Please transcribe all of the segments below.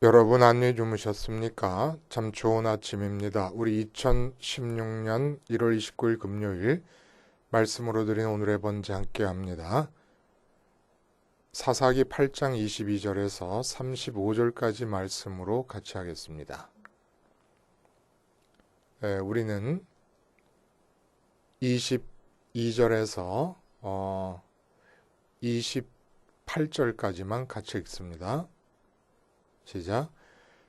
여러분 안녕히 주무셨습니까? 참 좋은 아침입니다. 우리 2016년 1월 29일 금요일 말씀으로 드린 오늘의 번제 함께 합니다. 사사기 8장 22절에서 35절까지 말씀으로 같이 하겠습니다. 우리는 22절에서 28절까지만 같이 읽습니다. 시작.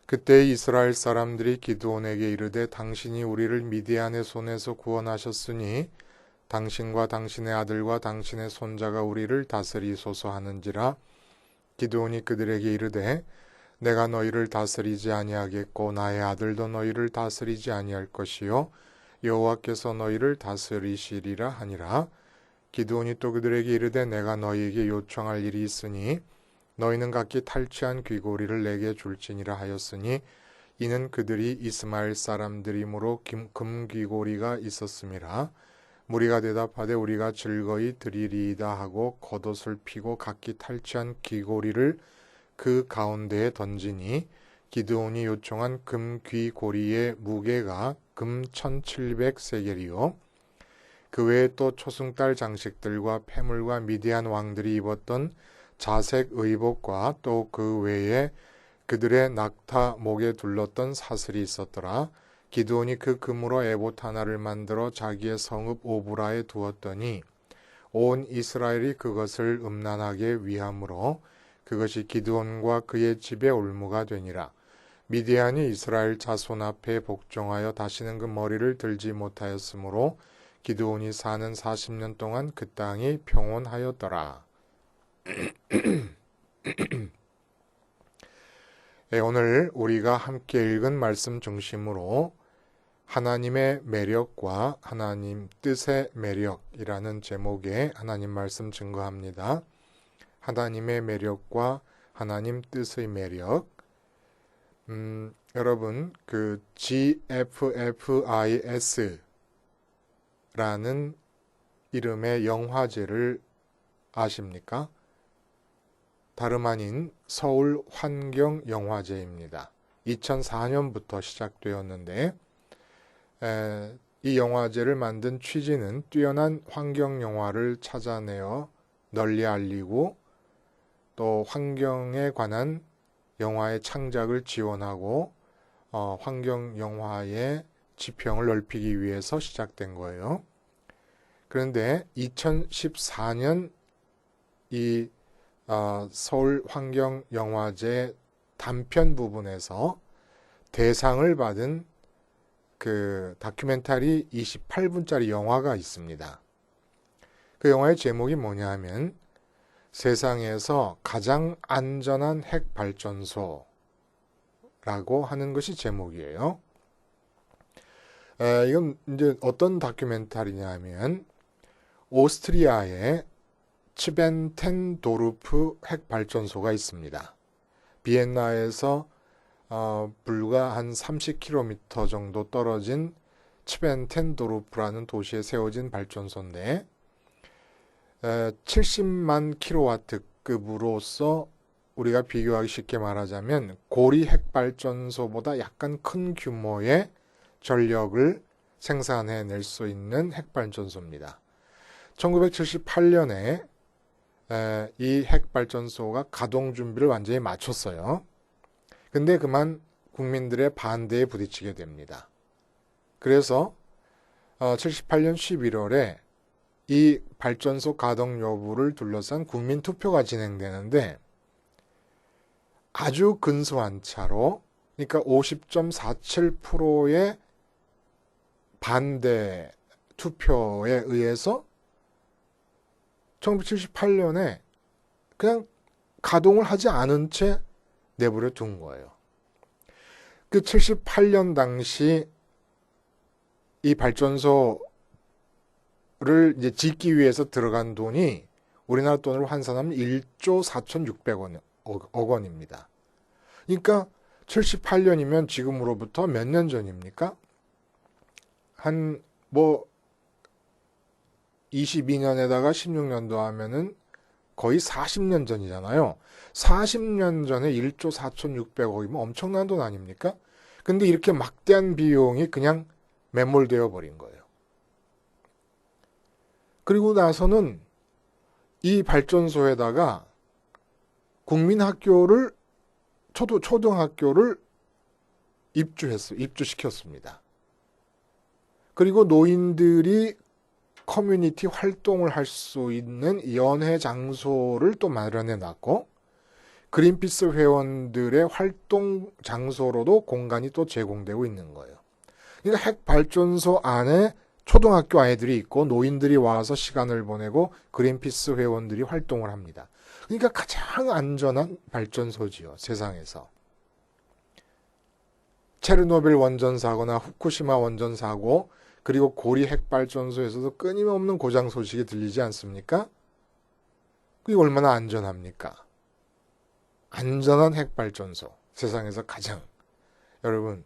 그때 이스라엘 사람들이 기드온에게 이르되 당신이 우리를 미디안의 손에서 구원하셨으니 당신과 당신의 아들과 당신의 손자가 우리를 다스리소서 하는지라. 기드온이 그들에게 이르되 내가 너희를 다스리지 아니하겠고 나의 아들도 너희를 다스리지 아니할 것이요 여호와께서 너희를 다스리시리라 하니라. 기드온이 또 그들에게 이르되 내가 너희에게 요청할 일이 있으니 너희는 각기 탈취한 귀고리를 내게 줄지니라 하였으니 이는 그들이 이스마엘 사람들이므로 금귀고리가 있었음이라. 무리가 대답하되 우리가 즐거이 드리리이다 하고 겉옷을 피고 각기 탈취한 귀고리를 그 가운데에 던지니 기드온이 요청한 금귀고리의 무게가 금 1700세겔이요 그 외에 또 초승달 장식들과 패물과 미디안 왕들이 입었던 자색 의복과 또 그 외에 그들의 낙타 목에 둘렀던 사슬이 있었더라. 기드온이 그 금으로 에봇 하나를 만들어 자기의 성읍 오브라에 두었더니 온 이스라엘이 그것을 음란하게 위함으로 그것이 기드온과 그의 집의 올무가 되니라. 미디안이 이스라엘 자손 앞에 복종하여 다시는 그 머리를 들지 못하였으므로 기드온이 사는 40년 동안 그 땅이 평온하였더라. 오늘 우리가 함께 읽은 말씀 중심으로 하나님의 매력과 하나님 뜻의 매력이라는 제목의 하나님 말씀 증거합니다. 하나님의 매력과 하나님 뜻의 매력. 여러분 그 GFFIS라는 이름의 영화제를 아십니까? 다름 아닌 서울 환경영화제입니다. 2004년부터 시작되었는데 이 영화제를 만든 취지는 뛰어난 환경영화를 찾아내어 널리 알리고 또 환경에 관한 영화의 창작을 지원하고 환경영화의 지평을 넓히기 위해서 시작된 거예요. 그런데 2014년 이 서울 환경영화제 단편 부분에서 대상을 받은 그 다큐멘터리 28분짜리 영화가 있습니다. 그 영화의 제목이 뭐냐 하면 세상에서 가장 안전한 핵발전소라고 하는 것이 제목이에요. 이건 이제 어떤 다큐멘터리냐 하면 오스트리아의 츠벤텐도르프 핵발전소가 있습니다. 비엔나에서 불과 한 30km 정도 떨어진 츠벤텐도르프라는 도시에 세워진 발전소인데 70만 킬로와트급으로서 우리가 비교하기 쉽게 말하자면 고리 핵발전소보다 약간 큰 규모의 전력을 생산해낼 수 있는 핵발전소입니다. 1978년에 이 핵발전소가 가동 준비를 완전히 마쳤어요. 근데 그만 국민들의 반대에 부딪히게 됩니다. 그래서 78년 11월에 이 발전소 가동 여부를 둘러싼 국민 투표가 진행되는데 아주 근소한 차로, 그러니까 50.47%의 반대 투표에 의해서 1978년에 그냥 가동을 하지 않은 채 내버려 둔 거예요. 그 78년 당시 이 발전소를 이제 짓기 위해서 들어간 돈이 우리나라 돈으로 환산하면 1조 4,600억 원입니다. 그러니까 78년이면 지금으로부터 몇 년 전입니까? 한 뭐 22년에다가 16년도 하면은 거의 40년 전이잖아요. 40년 전에 1조 4,600억이면 엄청난 돈 아닙니까? 근데 이렇게 막대한 비용이 그냥 매몰되어 버린 거예요. 그리고 나서는 이 발전소에다가 국민학교를 초등학교를 입주시켰습니다. 그리고 노인들이 커뮤니티 활동을 할 수 있는 연회 장소를 또 마련해 놨고, 그린피스 회원들의 활동 장소로도 공간이 또 제공되고 있는 거예요. 그러니까 핵 발전소 안에 초등학교 아이들이 있고 노인들이 와서 시간을 보내고 그린피스 회원들이 활동을 합니다. 그러니까 가장 안전한 발전소지요, 세상에서. 체르노빌 원전 사고나 후쿠시마 원전 사고, 그리고 고리 핵발전소에서도 끊임없는 고장 소식이 들리지 않습니까? 그게 얼마나 안전합니까? 안전한 핵발전소, 세상에서 가장. 여러분,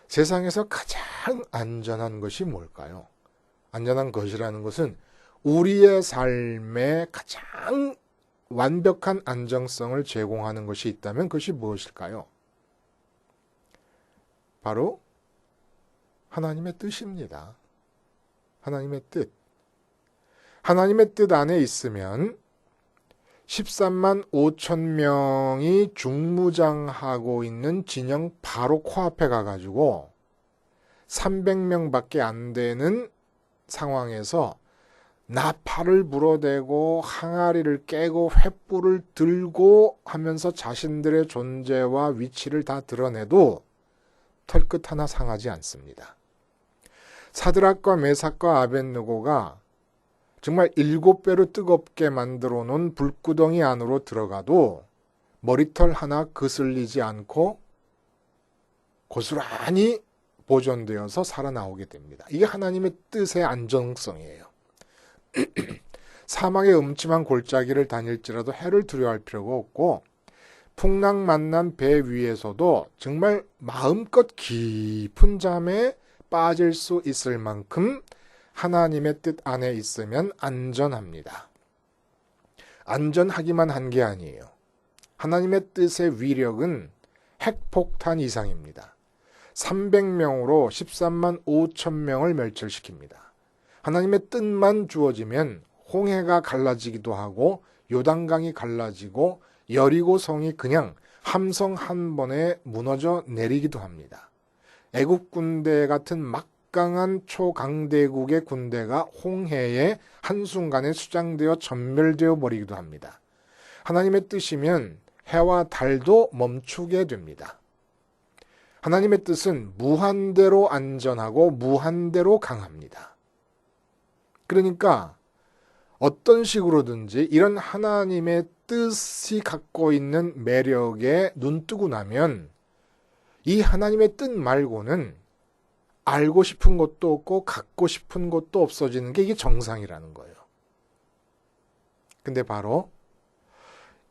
세상에서 가장 안전한 것이 뭘까요? 안전한 것이라는 것은 우리의 삶에 가장 완벽한 안정성을 제공하는 것이 있다면 그것이 무엇일까요? 바로 하나님의 뜻입니다. 하나님의 뜻. 하나님의 뜻 안에 있으면 13만 5천 명이 중무장하고 있는 진영 바로 코앞에 가가지고 300명밖에 안 되는 상황에서 나팔을 불어대고 항아리를 깨고 횃불을 들고 하면서 자신들의 존재와 위치를 다 드러내도 털끝 하나 상하지 않습니다. 사드락과 메삭과 아벳느고가 정말 7배로 뜨겁게 만들어 놓은 불구덩이 안으로 들어가도 머리털 하나 그슬리지 않고 고스란히 보존되어서 살아나오게 됩니다. 이게 하나님의 뜻의 안정성이에요. 사막의 음침한 골짜기를 다닐지라도 해를 두려워할 필요가 없고, 풍랑 만난 배 위에서도 정말 마음껏 깊은 잠에 빠질 수 있을 만큼 하나님의 뜻 안에 있으면 안전합니다. 안전하기만 한 게 아니에요. 하나님의 뜻의 위력은 핵폭탄 이상입니다. 300명으로 13만 5천 명을 멸절시킵니다. 하나님의 뜻만 주어지면 홍해가 갈라지기도 하고 요단강이 갈라지고 여리고성이 그냥 함성 한 번에 무너져 내리기도 합니다. 애국 군대 같은 막강한 초강대국의 군대가 홍해에 한순간에 수장되어 전멸되어 버리기도 합니다. 하나님의 뜻이면 해와 달도 멈추게 됩니다. 하나님의 뜻은 무한대로 안전하고 무한대로 강합니다. 그러니까 어떤 식으로든지 이런 하나님의 뜻이 갖고 있는 매력에 눈뜨고 나면 이 하나님의 뜻 말고는 알고 싶은 것도 없고 갖고 싶은 것도 없어지는 게 이게 정상이라는 거예요. 근데 바로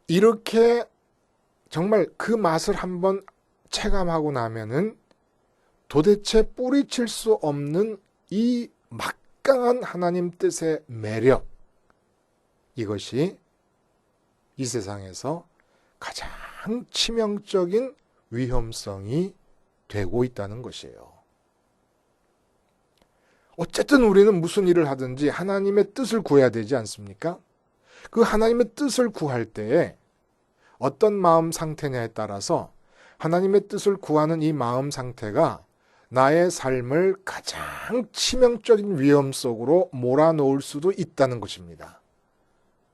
이렇게 정말 그 맛을 한번 체감하고 나면은 도대체 뿌리칠 수 없는 이 막강한 하나님 뜻의 매력, 이것이 이 세상에서 가장 치명적인 위험성이 되고 있다는 것이에요. 어쨌든 우리는 무슨 일을 하든지 하나님의 뜻을 구해야 되지 않습니까? 그 하나님의 뜻을 구할 때에 어떤 마음 상태냐에 따라서 하나님의 뜻을 구하는 이 마음 상태가 나의 삶을 가장 치명적인 위험 속으로 몰아넣을 수도 있다는 것입니다.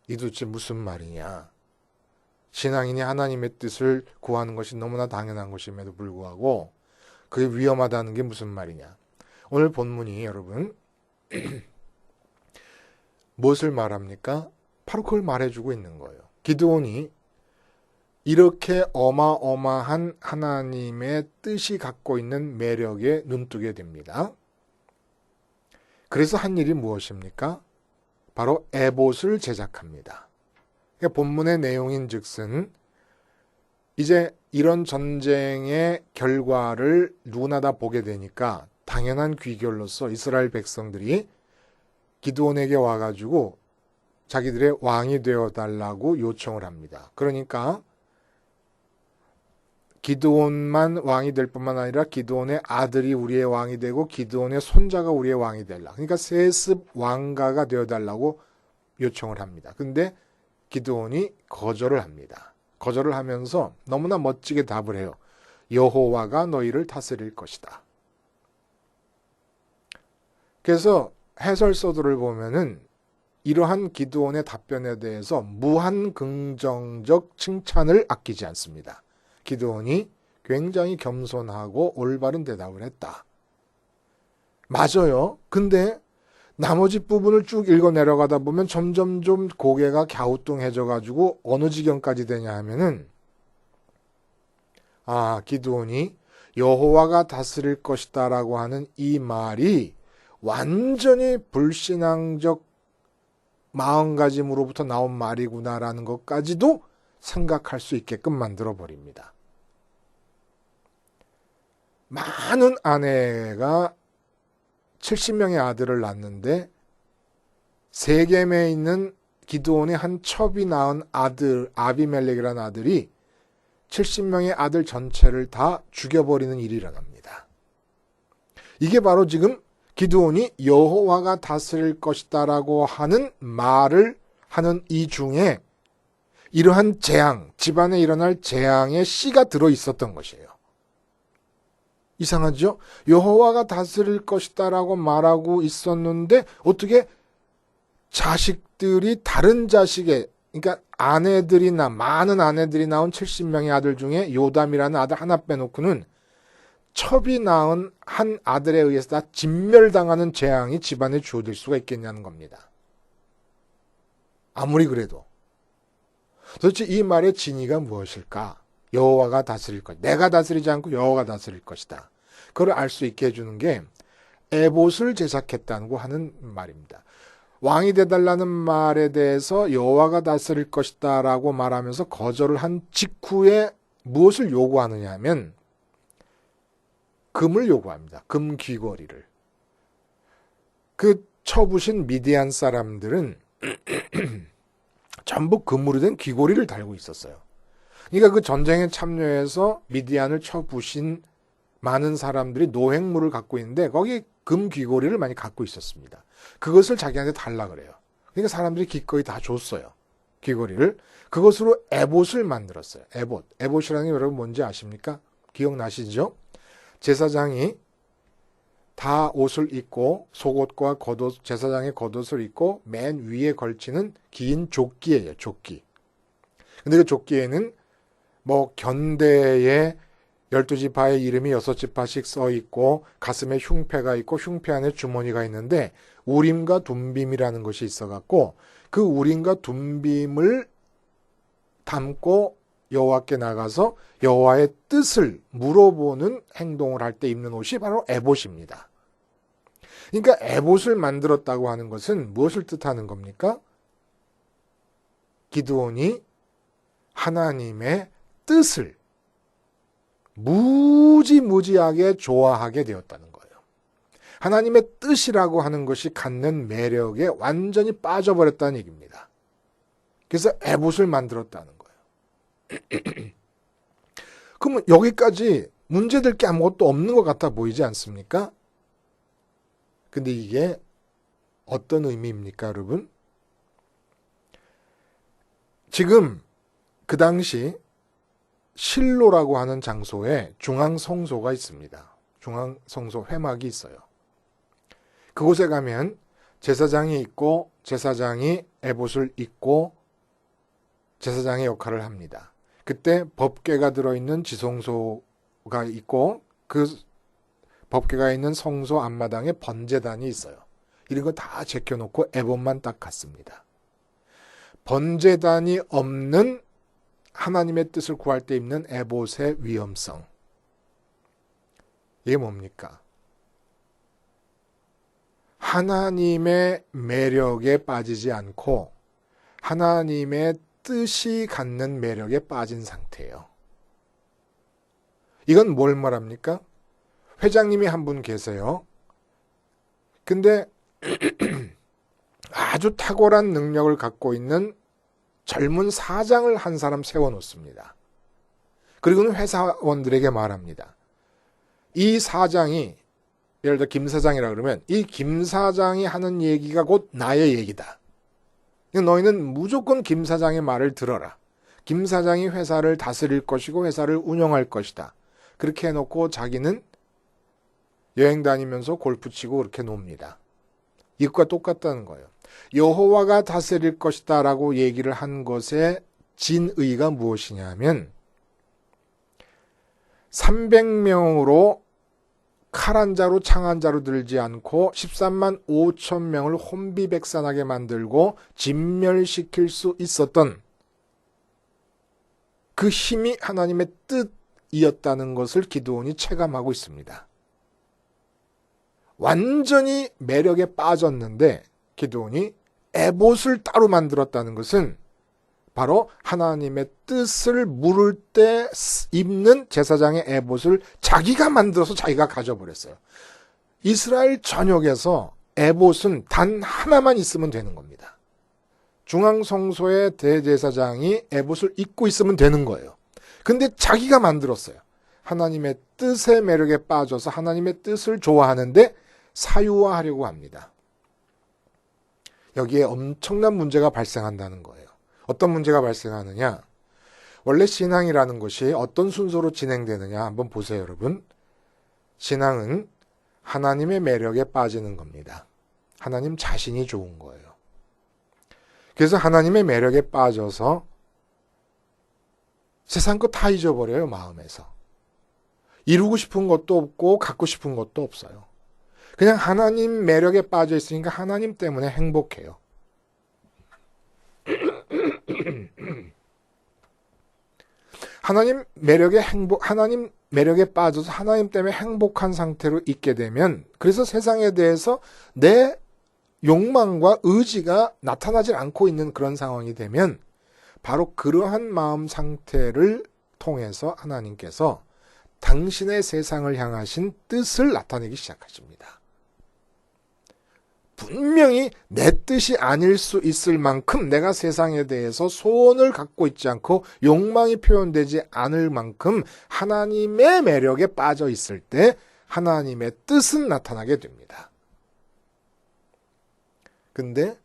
이 도대체 무슨 말이냐? 신앙인이 하나님의 뜻을 구하는 것이 너무나 당연한 것임에도 불구하고 그게 위험하다는 게 무슨 말이냐? 오늘 본문이 여러분 무엇을 말합니까? 바로 그걸 말해주고 있는 거예요. 기드온이 이렇게 어마어마한 하나님의 뜻이 갖고 있는 매력에 눈뜨게 됩니다. 그래서 한 일이 무엇입니까? 바로 에봇을 제작합니다. 그러니까 본문의 내용인 즉슨 이제 이런 전쟁의 결과를 누구나 다 보게 되니까 당연한 귀결로서 이스라엘 백성들이 기드온에게 와가지고 자기들의 왕이 되어달라고 요청을 합니다. 그러니까 기드온만 왕이 될 뿐만 아니라 기드온의 아들이 우리의 왕이 되고 기드온의 손자가 우리의 왕이 되라. 그러니까 세습 왕가가 되어달라고 요청을 합니다. 근데 기드온이 거절을 합니다. 거절을 하면서 너무나 멋지게 답을 해요. 여호와가 너희를 다스릴 것이다. 그래서 해설서들을 보면은 이러한 기드온의 답변에 대해서 무한 긍정적 칭찬을 아끼지 않습니다. 기드온이 굉장히 겸손하고 올바른 대답을 했다. 맞아요. 근데 나머지 부분을 쭉 읽어 내려가다 보면 점점 좀 고개가 갸우뚱해져 가지고 어느 지경까지 되냐 하면은 기드온이 여호와가 다스릴 것이다라고 하는 이 말이 완전히 불신앙적 마음가짐으로부터 나온 말이구나라는 것까지도 생각할 수 있게끔 만들어 버립니다. 많은 아내가 70명의 아들을 낳는데 세겜에 있는 기드온의 한 첩이 낳은 아들 아비멜렉이라는 아들이 70명의 아들 전체를 다 죽여버리는 일이 일어납니다. 이게 바로 지금 기드온이 여호와가 다스릴 것이다라고 하는 말을 하는 이 중에 이러한 재앙, 집안에 일어날 재앙의 씨가 들어 있었던 것이에요. 이상하죠? 여호와가 다스릴 것이다라고 말하고 있었는데 어떻게 자식들이 다른 자식의, 그러니까 많은 아내들이 낳은 70명의 아들 중에 요담이라는 아들 하나 빼놓고는 첩이 낳은 한 아들에 의해서 다 진멸당하는 재앙이 집안에 주어질 수가 있겠냐는 겁니다. 아무리 그래도. 도대체 이 말의 진의가 무엇일까? 여호와가 다스릴 것. 내가 다스리지 않고 여호와가 다스릴 것이다. 그걸 알 수 있게 해주는 게 에봇을 제작했다고 하는 말입니다. 왕이 되달라는 말에 대해서 여호와가 다스릴 것이다라고 말하면서 거절을 한 직후에 무엇을 요구하느냐 하면 금을 요구합니다. 금 귀걸이를. 그 쳐부신 미디안 사람들은 전부 금으로 된 귀걸이를 달고 있었어요. 그러니까 그 전쟁에 참여해서 미디안을 쳐부신 많은 사람들이 노획물을 갖고 있는데 거기 금 귀걸이를 많이 갖고 있었습니다. 그것을 자기한테 달라 그래요. 그러니까 사람들이 기꺼이 다 줬어요. 귀걸이를. 그것으로 에봇을 만들었어요. 에봇. 에봇이라는 게 여러분 뭔지 아십니까? 기억나시죠? 제사장이 다 옷을 입고 속옷과 겉옷, 제사장의 겉옷을 입고 맨 위에 걸치는 긴 조끼예요. 조끼. 근데 그 조끼에는 뭐 견대의 12지파의 이름이 6지파씩 써 있고 가슴에 흉패가 있고 흉패 안에 주머니가 있는데 우림과 둠빔이라는 것이 있어 갖고 그 우림과 둠빔을 담고 여호와께 나가서 여호와의 뜻을 물어보는 행동을 할 때 입는 옷이 바로 에봇입니다. 그러니까 에봇을 만들었다고 하는 것은 무엇을 뜻하는 겁니까? 기드온이 하나님의 뜻을 무지무지하게 좋아하게 되었다는 거예요. 하나님의 뜻이라고 하는 것이 갖는 매력에 완전히 빠져버렸다는 얘기입니다. 그래서 에봇을 만들었다는 거예요. 그러면 여기까지 문제될 게 아무것도 없는 것 같아 보이지 않습니까? 근데 이게 어떤 의미입니까, 여러분? 지금 그 당시 실로라고 하는 장소에 중앙성소가 있습니다. 중앙성소 회막이 있어요. 그곳에 가면 제사장이 있고 제사장이 에봇을 입고 제사장의 역할을 합니다. 그때 법궤가 들어있는 지성소가 있고 그 법궤가 있는 성소 앞마당에 번제단이 있어요. 이런 거 다 제껴놓고 에봇만 딱 갔습니다. 번제단이 없는 하나님의 뜻을 구할 때 입는 에봇의 위험성. 이게 뭡니까? 하나님의 매력에 빠지지 않고 하나님의 뜻이 갖는 매력에 빠진 상태예요. 이건 뭘 말합니까? 회장님이 한 분 계세요. 근데 아주 탁월한 능력을 갖고 있는 젊은 사장을 한 사람 세워놓습니다. 그리고는 회사원들에게 말합니다. 이 사장이, 예를 들어 김 사장이라 그러면 이 김 사장이 하는 얘기가 곧 나의 얘기다. 너희는 무조건 김 사장의 말을 들어라. 김 사장이 회사를 다스릴 것이고 회사를 운영할 것이다. 그렇게 해놓고 자기는 여행 다니면서 골프 치고 그렇게 놉니다. 이것과 똑같다는 거예요. 여호와가 다스릴 것이다 라고 얘기를 한 것의 진의가 무엇이냐면 300명으로 칼 한 자루 창 한 자루 들지 않고 13만 5천 명을 혼비백산하게 만들고 진멸시킬 수 있었던 그 힘이 하나님의 뜻이었다는 것을 기드온이 체감하고 있습니다. 완전히 매력에 빠졌는데 기드온이 에봇을 따로 만들었다는 것은 바로 하나님의 뜻을 물을 때 입는 제사장의 에봇을 자기가 만들어서 자기가 가져버렸어요. 이스라엘 전역에서 에봇은 단 하나만 있으면 되는 겁니다. 중앙성소의 대제사장이 에봇을 입고 있으면 되는 거예요. 근데 자기가 만들었어요. 하나님의 뜻의 매력에 빠져서 하나님의 뜻을 좋아하는데 사유화하려고 합니다. 여기에 엄청난 문제가 발생한다는 거예요. 어떤 문제가 발생하느냐? 원래 신앙이라는 것이 어떤 순서로 진행되느냐 한번 보세요, 여러분. 신앙은 하나님의 매력에 빠지는 겁니다. 하나님 자신이 좋은 거예요. 그래서 하나님의 매력에 빠져서 세상 거 다 잊어버려요, 마음에서. 이루고 싶은 것도 없고 갖고 싶은 것도 없어요. 그냥 하나님 매력에 빠져 있으니까 하나님 때문에 행복해요. 하나님 매력에 빠져서 하나님 때문에 행복한 상태로 있게 되면, 그래서 세상에 대해서 내 욕망과 의지가 나타나질 않고 있는 그런 상황이 되면 바로 그러한 마음 상태를 통해서 하나님께서 당신의 세상을 향하신 뜻을 나타내기 시작하십니다. 분명히 내 뜻이 아닐 수 있을 만큼 내가 세상에 대해서 소원을 갖고 있지 않고 욕망이 표현되지 않을 만큼 하나님의 매력에 빠져 있을 때 하나님의 뜻은 나타나게 됩니다. 근데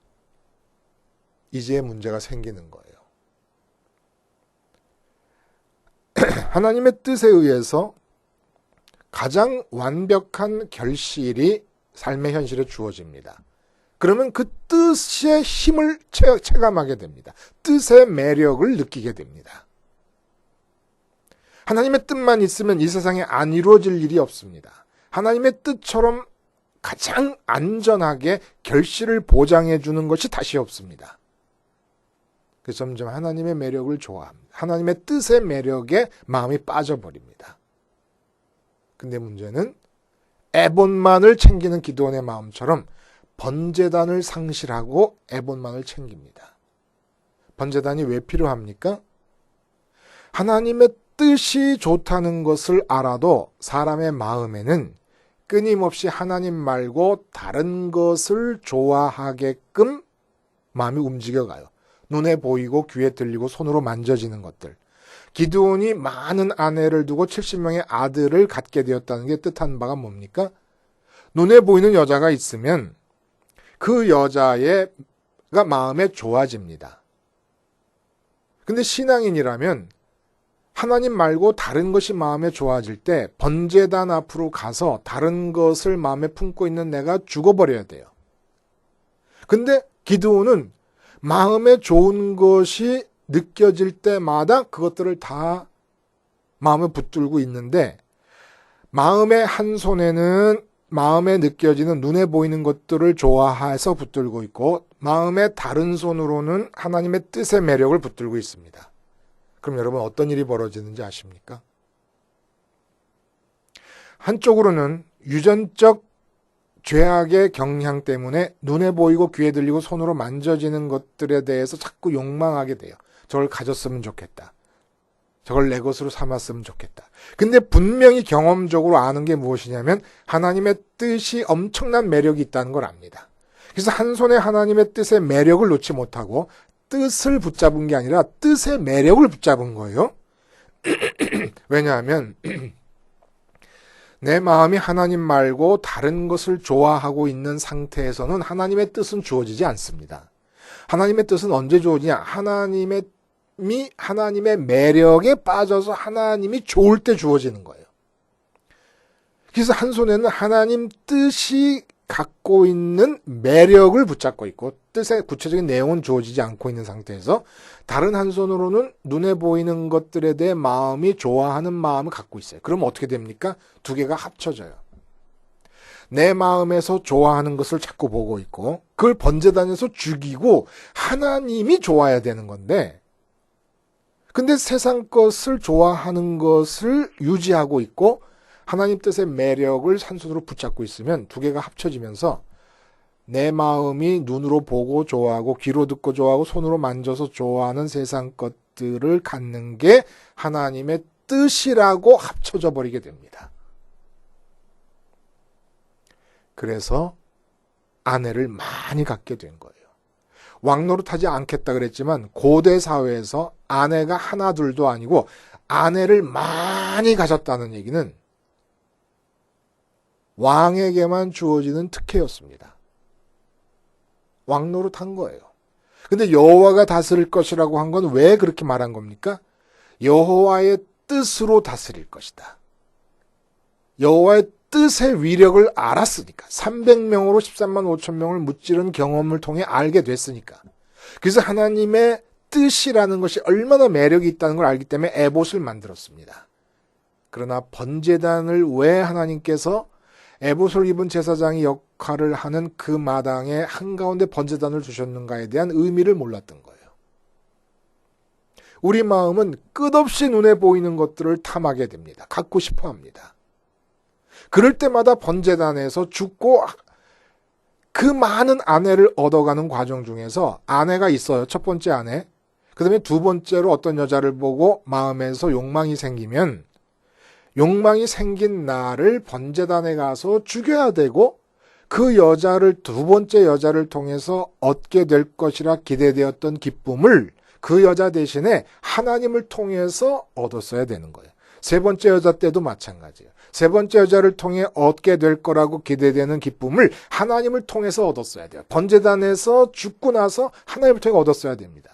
이제 문제가 생기는 거예요. 하나님의 뜻에 의해서 가장 완벽한 결실이 삶의 현실에 주어집니다. 그러면 그 뜻의 힘을 체감하게 됩니다. 뜻의 매력을 느끼게 됩니다. 하나님의 뜻만 있으면 이 세상에 안 이루어질 일이 없습니다. 하나님의 뜻처럼 가장 안전하게 결실을 보장해 주는 것이 다시 없습니다. 그래서 점점 하나님의 매력을 좋아합니다. 하나님의 뜻의 매력에 마음이 빠져버립니다. 근데 문제는 에봇만을 챙기는 기드온의 마음처럼 번제단을 상실하고 에봇만을 챙깁니다. 번제단이 왜 필요합니까? 하나님의 뜻이 좋다는 것을 알아도 사람의 마음에는 끊임없이 하나님 말고 다른 것을 좋아하게끔 마음이 움직여가요. 눈에 보이고 귀에 들리고 손으로 만져지는 것들. 기드온이 많은 아내를 두고 70명의 아들을 갖게 되었다는 게 뜻하는 바가 뭡니까? 눈에 보이는 여자가 있으면 그 여자가 마음에 좋아집니다. 근데 신앙인이라면 하나님 말고 다른 것이 마음에 좋아질 때 번제단 앞으로 가서 다른 것을 마음에 품고 있는 내가 죽어버려야 돼요. 근데 기드온은 마음에 좋은 것이 느껴질 때마다 그것들을 다 마음에 붙들고 있는데, 마음의 한 손에는 마음에 느껴지는 눈에 보이는 것들을 좋아해서 붙들고 있고, 마음의 다른 손으로는 하나님의 뜻의 매력을 붙들고 있습니다. 그럼 여러분 어떤 일이 벌어지는지 아십니까? 한쪽으로는 유전적 죄악의 경향 때문에 눈에 보이고 귀에 들리고 손으로 만져지는 것들에 대해서 자꾸 욕망하게 돼요. 저걸 가졌으면 좋겠다. 저걸 내 것으로 삼았으면 좋겠다. 근데 분명히 경험적으로 아는 게 무엇이냐면 하나님의 뜻이 엄청난 매력이 있다는 걸 압니다. 그래서 한 손에 하나님의 뜻의 매력을 놓지 못하고 뜻을 붙잡은 게 아니라 뜻의 매력을 붙잡은 거예요. 왜냐하면 내 마음이 하나님 말고 다른 것을 좋아하고 있는 상태에서는 하나님의 뜻은 주어지지 않습니다. 하나님의 뜻은 언제 주어지냐? 하나님의 매력에 빠져서 하나님이 좋을 때 주어지는 거예요. 그래서 한 손에는 하나님 뜻이 갖고 있는 매력을 붙잡고 있고 뜻의 구체적인 내용은 주어지지 않고 있는 상태에서 다른 한 손으로는 눈에 보이는 것들에 대해 마음이 좋아하는 마음을 갖고 있어요. 그럼 어떻게 됩니까? 두 개가 합쳐져요. 내 마음에서 좋아하는 것을 자꾸 보고 있고 그걸 번제단에서 죽이고 하나님이 좋아야 되는 건데 근데 세상 것을 좋아하는 것을 유지하고 있고 하나님 뜻의 매력을 한 손으로 붙잡고 있으면 두 개가 합쳐지면서 내 마음이 눈으로 보고 좋아하고 귀로 듣고 좋아하고 손으로 만져서 좋아하는 세상 것들을 갖는 게 하나님의 뜻이라고 합쳐져 버리게 됩니다. 그래서 아내를 많이 갖게 된 거예요. 왕노릇하지 않겠다 그랬지만 고대 사회에서 아내가 하나 둘도 아니고 아내를 많이 가졌다는 얘기는 왕에게만 주어지는 특혜였습니다. 왕노릇한 거예요. 근데 여호와가 다스릴 것이라고 한 건 왜 그렇게 말한 겁니까? 여호와의 뜻으로 다스릴 것이다. 여호와의 뜻의 위력을 알았으니까 300명으로 13만 5천 명을 무찌른 경험을 통해 알게 됐으니까 그래서 하나님의 뜻이라는 것이 얼마나 매력이 있다는 걸 알기 때문에 에봇을 만들었습니다. 그러나 번제단을 왜 하나님께서 에봇을 입은 제사장이 역할을 하는 그 마당에 한가운데 번제단을 두셨는가에 대한 의미를 몰랐던 거예요. 우리 마음은 끝없이 눈에 보이는 것들을 탐하게 됩니다. 갖고 싶어 합니다. 그럴 때마다 번제단에서 죽고 그 많은 아내를 얻어가는 과정 중에서 아내가 있어요. 첫 번째 아내. 그 다음에 두 번째로 어떤 여자를 보고 마음에서 욕망이 생기면 욕망이 생긴 나를 번제단에 가서 죽여야 되고 그 여자를 두 번째 여자를 통해서 얻게 될 것이라 기대되었던 기쁨을 그 여자 대신에 하나님을 통해서 얻었어야 되는 거예요. 세 번째 여자 때도 마찬가지예요. 세 번째 여자를 통해 얻게 될 거라고 기대되는 기쁨을 하나님을 통해서 얻었어야 돼요. 번제단에서 죽고 나서 하나님을 통해 얻었어야 됩니다.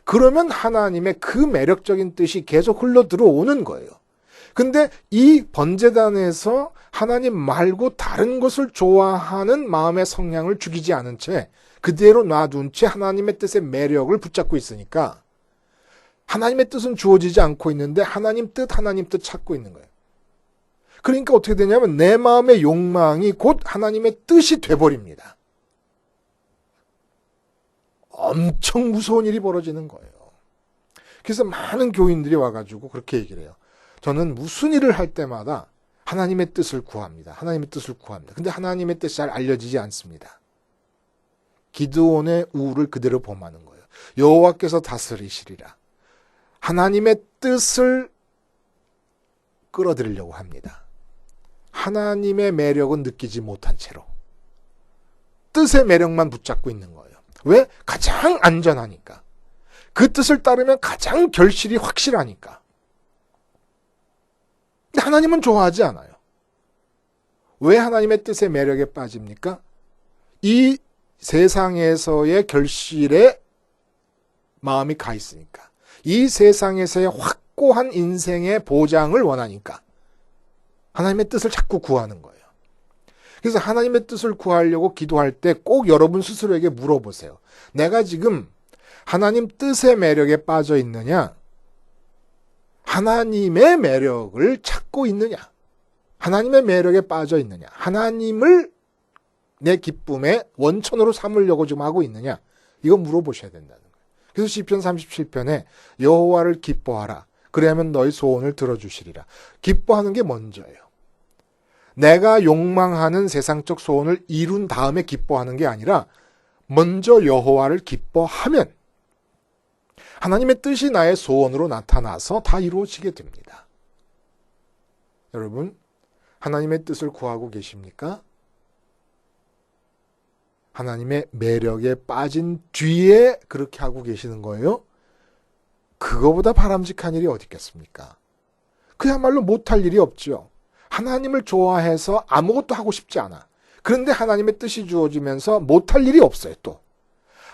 그러면 하나님의 그 매력적인 뜻이 계속 흘러 들어오는 거예요. 근데 이 번제단에서 하나님 말고 다른 것을 좋아하는 마음의 성향을 죽이지 않은 채 그대로 놔둔 채 하나님의 뜻의 매력을 붙잡고 있으니까 하나님의 뜻은 주어지지 않고 있는데 하나님 뜻 찾고 있는 거예요. 그러니까 어떻게 되냐면 내 마음의 욕망이 곧 하나님의 뜻이 돼버립니다. 엄청 무서운 일이 벌어지는 거예요. 그래서 많은 교인들이 와가지고 그렇게 얘기를 해요. 저는 무슨 일을 할 때마다 하나님의 뜻을 구합니다. 하나님의 뜻을 구합니다. 근데 하나님의 뜻이 잘 알려지지 않습니다. 기드온의 우를 그대로 범하는 거예요. 여호와께서 다스리시리라. 하나님의 뜻을 끌어들이려고 합니다. 하나님의 매력은 느끼지 못한 채로 뜻의 매력만 붙잡고 있는 거예요. 왜? 가장 안전하니까. 그 뜻을 따르면 가장 결실이 확실하니까. 근데 하나님은 좋아하지 않아요. 왜 하나님의 뜻의 매력에 빠집니까? 이 세상에서의 결실에 마음이 가 있으니까. 이 세상에서의 확고한 인생의 보장을 원하니까. 하나님의 뜻을 자꾸 구하는 거예요. 그래서 하나님의 뜻을 구하려고 기도할 때 꼭 여러분 스스로에게 물어보세요. 내가 지금 하나님 뜻의 매력에 빠져 있느냐? 하나님의 매력을 찾고 있느냐? 하나님의 매력에 빠져 있느냐? 하나님을 내 기쁨의 원천으로 삼으려고 좀 하고 있느냐? 이거 물어보셔야 된다는 거예요. 그래서 시편 37편에 여호와를 기뻐하라. 그래야면 너희 소원을 들어주시리라. 기뻐하는 게 먼저예요. 내가 욕망하는 세상적 소원을 이룬 다음에 기뻐하는 게 아니라 먼저 여호와를 기뻐하면 하나님의 뜻이 나의 소원으로 나타나서 다 이루어지게 됩니다. 여러분, 하나님의 뜻을 구하고 계십니까? 하나님의 매력에 빠진 뒤에 그렇게 하고 계시는 거예요. 그거보다 바람직한 일이 어디 있겠습니까? 그야말로 못할 일이 없죠. 하나님을 좋아해서 아무것도 하고 싶지 않아. 그런데 하나님의 뜻이 주어지면서 못할 일이 없어요. 또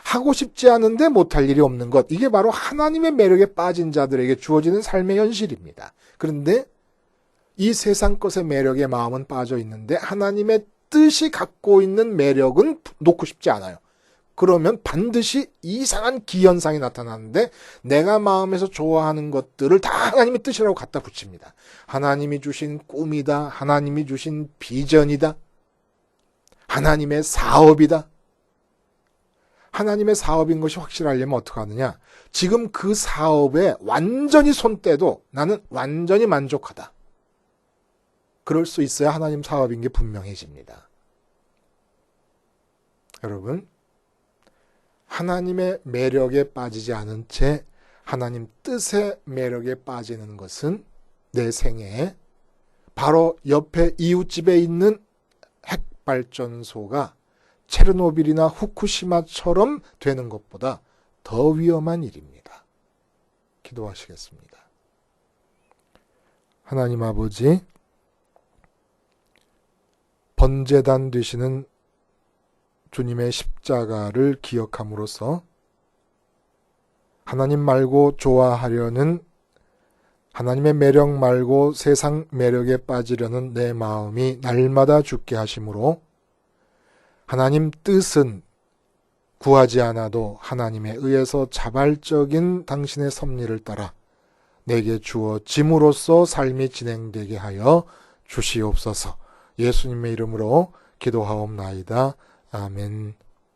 하고 싶지 않은데 못할 일이 없는 것, 이게 바로 하나님의 매력에 빠진 자들에게 주어지는 삶의 현실입니다. 그런데 이 세상 것의 매력에 마음은 빠져 있는데 하나님의 뜻이 갖고 있는 매력은 놓고 싶지 않아요. 그러면 반드시 이상한 기현상이 나타나는데 내가 마음에서 좋아하는 것들을 다 하나님의 뜻이라고 갖다 붙입니다. 하나님이 주신 꿈이다. 하나님이 주신 비전이다. 하나님의 사업이다. 하나님의 사업인 것이 확실하려면 어떻게 하느냐? 지금 그 사업에 완전히 손 떼도 나는 완전히 만족하다. 그럴 수 있어야 하나님 사업인 게 분명해집니다. 여러분, 하나님의 매력에 빠지지 않은 채 하나님 뜻의 매력에 빠지는 것은 내 생애에 바로 옆에 이웃집에 있는 핵발전소가 체르노빌이나 후쿠시마처럼 되는 것보다 더 위험한 일입니다. 기도하시겠습니다. 하나님 아버지, 번제단 되시는 주님의 십자가를 기억함으로써 하나님 말고 좋아하려는, 하나님의 매력 말고 세상 매력에 빠지려는 내 마음이 날마다 죽게 하심으로 하나님 뜻은 구하지 않아도 하나님에 의해서 자발적인 당신의 섭리를 따라 내게 주어짐으로써 삶이 진행되게 하여 주시옵소서. 예수님의 이름으로 기도하옵나이다. 아멘.